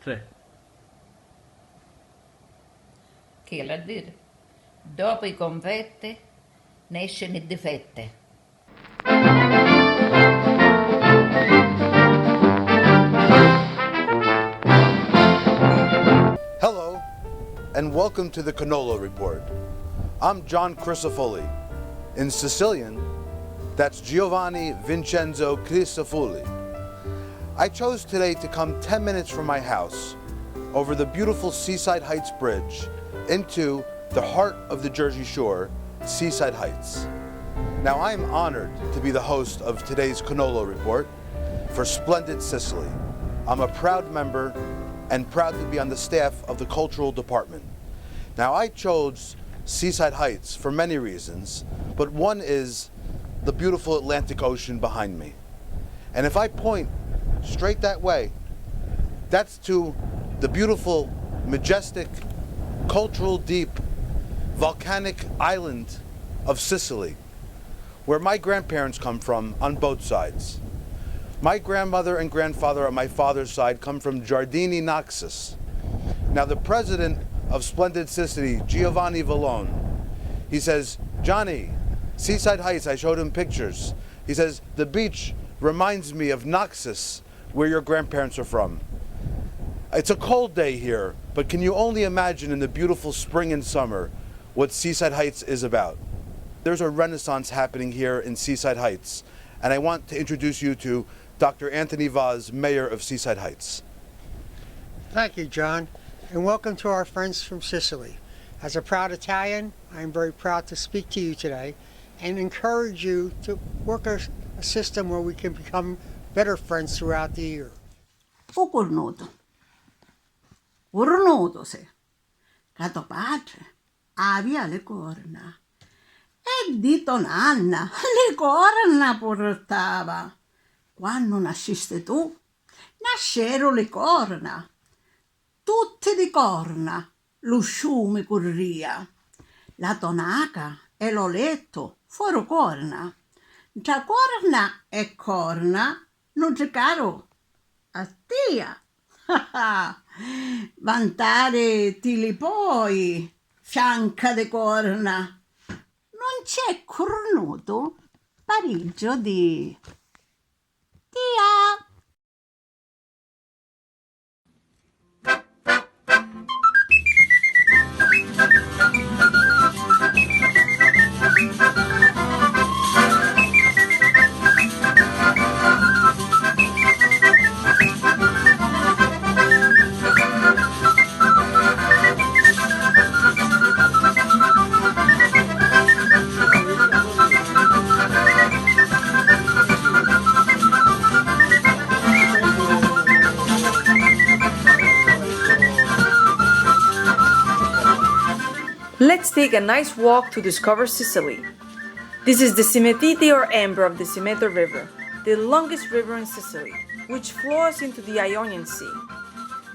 3. Che vuol dire? Dopo i confetti nascono i difetti. Hello, and welcome to the Cannolo Report. I'm John Crisafulli. In Sicilian, that's Giovanni Vincenzo Crisafulli. I chose today to come 10 minutes from my house over the beautiful Seaside Heights Bridge into the heart of the Jersey Shore, Seaside Heights. Now, I am honored to be the host of today's Cannolo Report for Splendid Sicily. I'm a proud member and proud to be on the staff of the Cultural Department. Now, I chose Seaside Heights for many reasons, but one is the beautiful Atlantic Ocean behind me. And if I point straight that way, that's to the beautiful, majestic, cultural, deep, volcanic island of Sicily, where my grandparents come from on both sides. My grandmother and grandfather on my father's side come from Giardini Naxos. Now, the president of Splendid Sicily, Giovanni Vallone, he says, Johnny, Seaside Heights, I showed him pictures. He says, the beach reminds me of Naxos, where your grandparents are from. It's a cold day here, but can you only imagine in the beautiful spring and summer what Seaside Heights is about? There's a renaissance happening here in Seaside Heights, and I want to introduce you to Dr. Anthony Vaz, Mayor of Seaside Heights. Thank you, John, and welcome to our friends from Sicily. As a proud Italian, I am very proud to speak to you today and encourage you to work a system where we can become better friends throughout the year. O cornuto se, cato padre, aveva le corna. E dito nanna, le corna portava. Quando nasciste tu, nascero le corna. Tutte di corna, lo sciume corria. La tonaca e l'oletto fuoro corna. Tra corna e corna non c'è caro a tia. Vantare ti li poi, fianca de corna. Non c'è cornuto pareggio di tia. Let's take a nice walk to discover Sicily. This is the Simetite or Amber of the Simeto River, the longest river in Sicily, which flows into the Ionian Sea.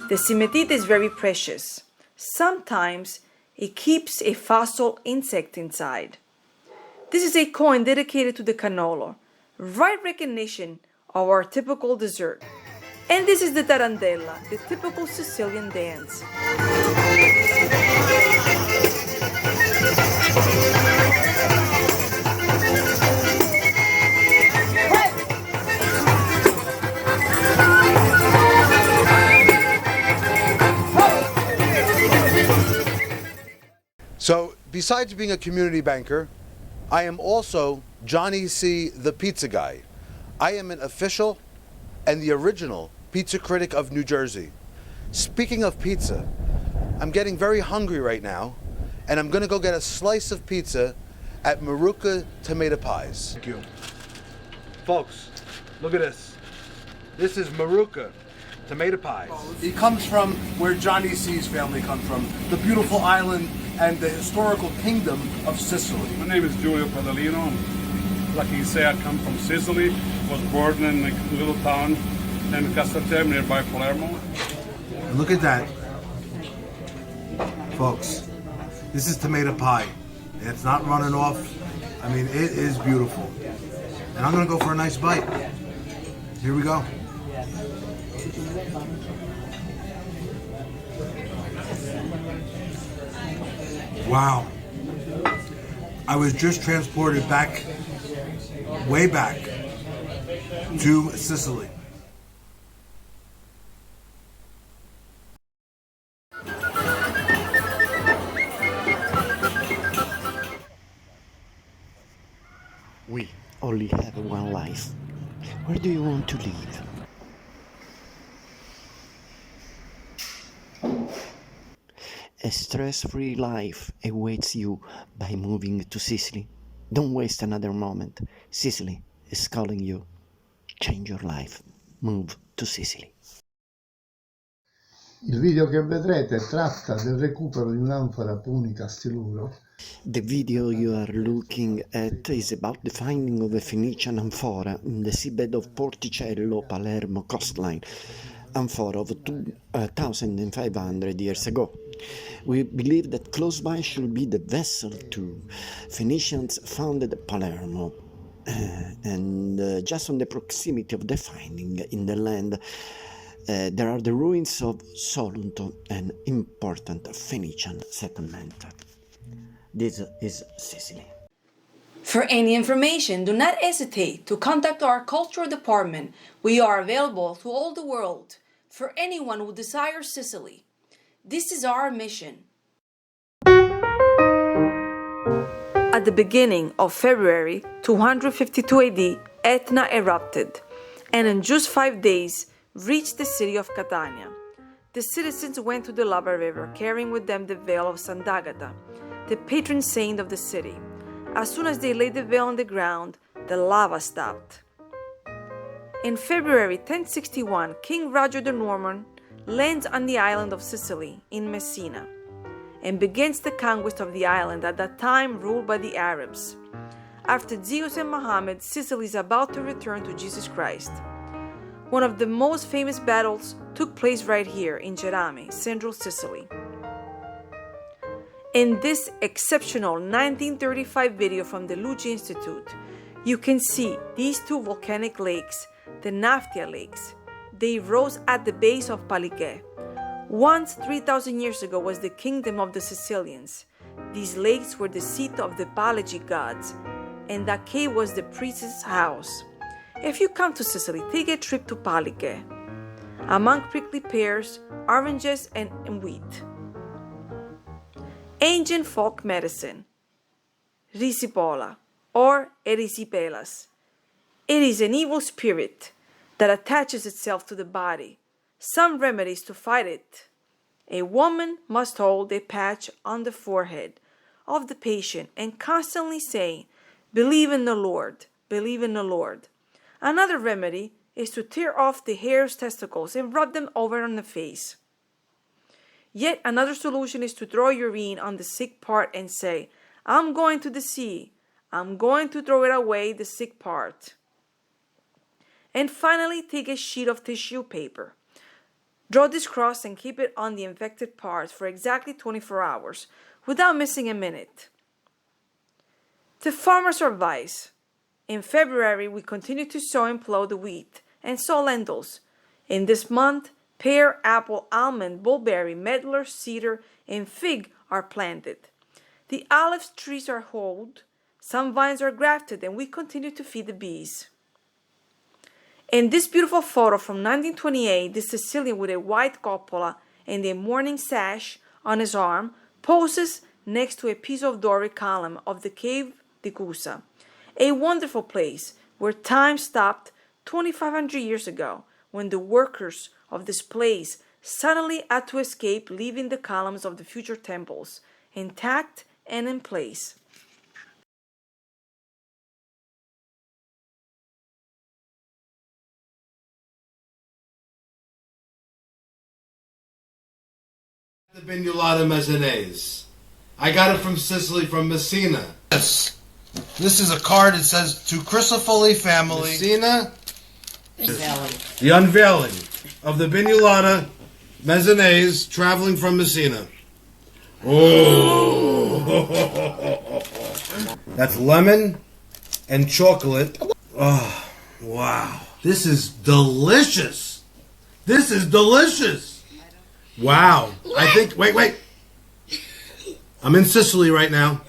The Simetite is very precious. Sometimes it keeps a fossil insect inside. This is a coin dedicated to the cannolo, right recognition of our typical dessert. And this is the tarantella, the typical Sicilian dance. So, besides being a community banker, I am also Johnny C. the Pizza Guy. I am an official and the original pizza critic of New Jersey. Speaking of pizza, I'm getting very hungry right now, and I'm gonna go get a slice of pizza at Maruca Tomato Pies. Thank you. Folks, look at this. This is Maruca Tomato Pies. He comes from where Johnny C's family comes from, the beautiful island and the historical kingdom of Sicily. My name is Giulio Padalino. Like you say, I come from Sicily. Was born in a little town named Castellterme nearby Palermo. Look at that. Folks, this is tomato pie. It's not running off. I mean, it is beautiful. And I'm gonna go for a nice bite. Here we go. Wow. I was just transported back, way back, to Sicily. We only have one life. Where do you want to live? A stress-free life awaits you by moving to Sicily. Don't waste another moment. Sicily is calling you. Change your life. Move to Sicily. Il video che vedrete tratta del recupero di un'anfora punica stiluro. The video you are looking at is about the finding of a Phoenician amphora in the seabed of Porticello, Palermo coastline. Amphora of 2,500 years ago. We believe that close by should be the vessel too. Phoenicians founded Palermo, and just on the proximity of the finding in the land, there are the ruins of Solunto, an important Phoenician settlement. This is Sicily. For any information, do not hesitate to contact our cultural department. We are available to all the world for anyone who desires Sicily. This is our mission. At the beginning of February 252 AD, Etna erupted, and in just 5 days reached the city of Catania. The citizens went to the lava river, carrying with them the veil of Sant'Agata, the patron saint of the city. As soon as they laid the veil on the ground, the lava stopped. In February 1061, King Roger the Norman lands on the island of Sicily in Messina and begins the conquest of the island, at that time ruled by the Arabs. After Zeus and Muhammad, Sicily is about to return to Jesus Christ. One of the most famous battles took place right here in Cerame, central Sicily. In this exceptional 1935 video from the Luce Institute, you can see these two volcanic lakes, the Naftia Lakes. They rose at the base of Palikè. Once, 3,000 years ago, was the kingdom of the Sicilians. These lakes were the seat of the Pelagic gods, and that cave was the priest's house. If you come to Sicily, take a trip to Palikè, among prickly pears, oranges, and wheat. Ancient folk medicine, risipola, or erisipelas. It is an evil spirit that attaches itself to the body. Some remedies to fight it. A woman must hold a patch on the forehead of the patient and constantly say, "Believe in the Lord, believe in the Lord." Another remedy is to tear off the hare's testicles and rub them over on the face. Yet another solution is to throw urine on the sick part and say, "I'm going to the sea. I'm going to throw it away, the sick part." And finally, take a sheet of tissue paper. Draw this cross and keep it on the infected part for exactly 24 hours without missing a minute. The farmer's advice. In February, we continue to sow and plow the wheat and sow lentils. In this month, pear, apple, almond, mulberry, medlar, cedar, and fig are planted. The olive trees are hoed, some vines are grafted, and we continue to feed the bees. In this beautiful photo from 1928, the Sicilian with a white cupola and a mourning sash on his arm poses next to a piece of Doric column of the Cave di Cusa, a wonderful place where time stopped 2,500 years ago, when the workers of this place suddenly had to escape, leaving the columns of the future temples intact and in place. The Bignolata Mezzanese. I got it from Sicily, from Messina. Yes. This is a card. It says, "To Crisafulli family, Messina, the unveiling of the Bignolata Mezzanese traveling from Messina." Oh, that's lemon and chocolate. Oh, wow. This is delicious. This is delicious. Wow. I think, wait. I'm in Sicily right now.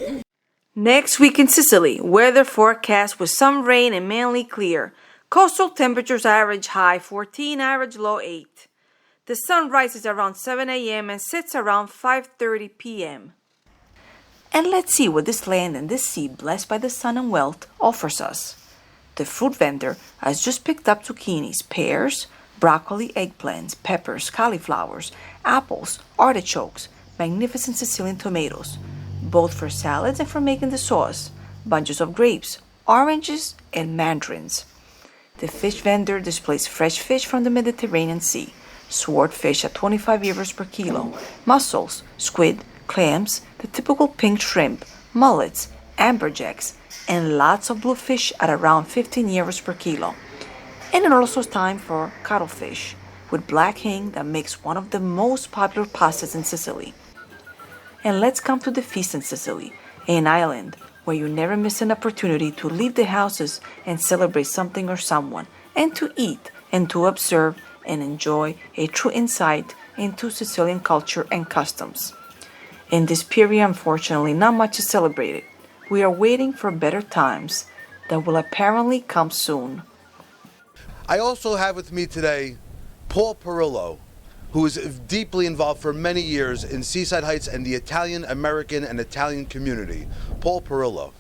Next week in Sicily, weather forecast with some rain and mainly clear. Coastal temperatures average high 14, average low 8. The sun rises around 7 a.m. and sets around 5:30 p.m. And let's see what this land and this sea blessed by the sun and wealth offers us. The fruit vendor has just picked up zucchinis, pears, broccoli, eggplants, peppers, cauliflowers, apples, artichokes, magnificent Sicilian tomatoes, both for salads and for making the sauce, bunches of grapes, oranges, and mandarins. The fish vendor displays fresh fish from the Mediterranean Sea, swordfish at 25 euros per kilo, mussels, squid, clams, the typical pink shrimp, mullets, amberjacks, and lots of bluefish at around 15 euros per kilo. And it also time for cuttlefish, with black ink that makes one of the most popular pastas in Sicily. And let's come to the feast in Sicily, an island where you never miss an opportunity to leave the houses and celebrate something or someone, and to eat and to observe and enjoy a true insight into Sicilian culture and customs. In this period, unfortunately, not much is celebrated. We are waiting for better times that will apparently come soon. I also have with me today Paul Perillo, who is deeply involved for many years in Seaside Heights and the Italian American and Italian community. Paul Perillo.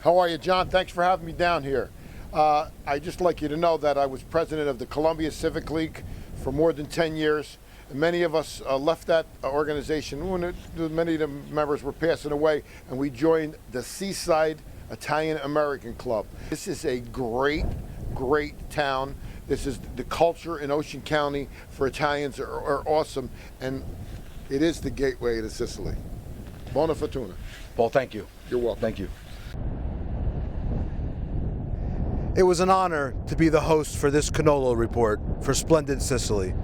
How are you, John? Thanks for having me down here. I'd just like you to know that I was president of the Columbia Civic League for more than 10 years. And many of us left that organization when many of the members were passing away, and we joined the Seaside Italian American Club. This is a great town. This is the culture in Ocean County for Italians are awesome, and it is the gateway to Sicily. Buona fortuna. Paul, thank you. You're welcome. Thank you. It was an honor to be the host for this Cannolo report for Splendid Sicily.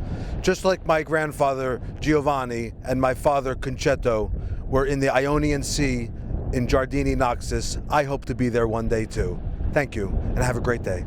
Just like my grandfather Giovanni and my father Concetto were in the Ionian Sea in Giardini Naxos, I hope to be there one day too. Thank you, and have a great day.